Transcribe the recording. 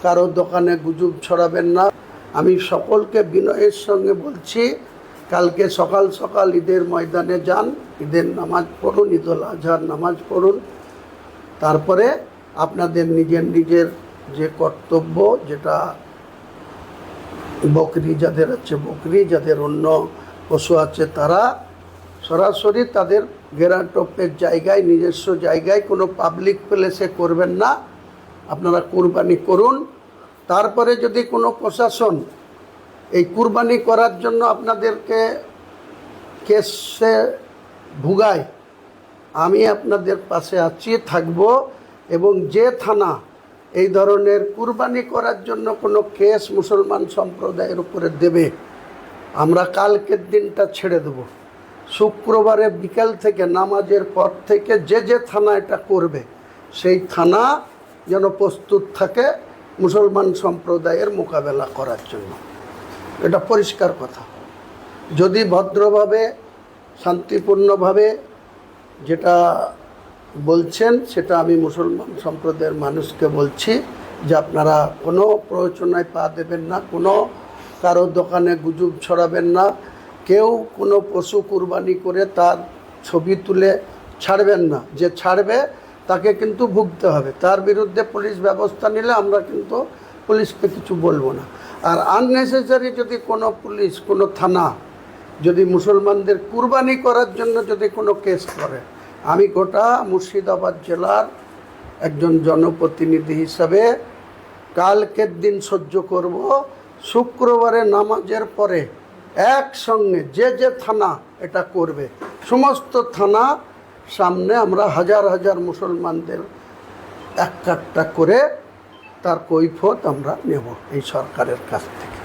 কারো দোকানে গুজব ছড়াবেন না। আমি সকলকে বিনয়ের সঙ্গে বলছি, কালকে সকাল সকাল ঈদের ময়দানে যান, ঈদের নামাজ পড়ুন, ঈদুল আজহার নামাজ পড়ুন। তারপরে আপনাদের নিজের নিজের যে কর্তব্য, যেটা বকরি যাদের আছে বকরি, যাদের অন্য পশু আছে তারা সরাসরি তাদের গেরাটোপের জায়গায়, নিজস্ব জায়গায়, কোনো পাবলিক প্লেসে করবেন না। আপনারা কুরবানি করুন। তারপরে যদি কোনো প্রশাসন এই কুরবানি করার জন্য আপনাদেরকে কেসে ভুগায়, আমি আপনাদের পাশে আছি, থাকব। এবং যে থানা এই ধরনের কুরবানি করার জন্য কোনো কেস মুসলমান সম্প্রদায়ের উপরে দেবে, আমরা কালকের দিনটা ছেড়ে দেব। শুক্রবারে বিকেল থেকে, নামাজের পর থেকে যে থানা এটা করবে, সেই থানা যেন প্রস্তুত থাকে মুসলমান সম্প্রদায়ের মোকাবেলা করার জন্য। এটা পরিষ্কার কথা। যদি ভদ্রভাবে, শান্তিপূর্ণভাবে যেটা বলছেন, সেটা আমি মুসলমান সম্প্রদায়ের মানুষকে বলছি যে আপনারা কোনো প্ররোচনায় পা দেবেন না, কোনো কারো দোকানে গুজব ছড়াবেন না, কেউ কোনো পশু কুরবানি করে তার ছবি তুলে ছাড়বেন না। যে ছাড়বে তাকে কিন্তু ভুগতে হবে, তার বিরুদ্ধে পুলিশ ব্যবস্থা নিলে আমরা কিন্তু পুলিশকে কিছু বলবো না। আর আননেসেসারি যদি কোনো পুলিশ, কোনো থানা যদি মুসলমানদের কুরবানি করার জন্য যদি কোনো কেস করে, আমি গোটা মুর্শিদাবাদ জেলার একজন জনপ্রতিনিধি হিসাবে কালকের দিন সহ্য করব। শুক্রবারে নামাজের পরে একসঙ্গে যে থানা এটা করবে, সমস্ত থানা সামনে আমরা হাজার হাজার মুসলমানদের এক কাট্টা করে তার কৈফিয়ত আমরা নেব এই সরকারের কাছ থেকে।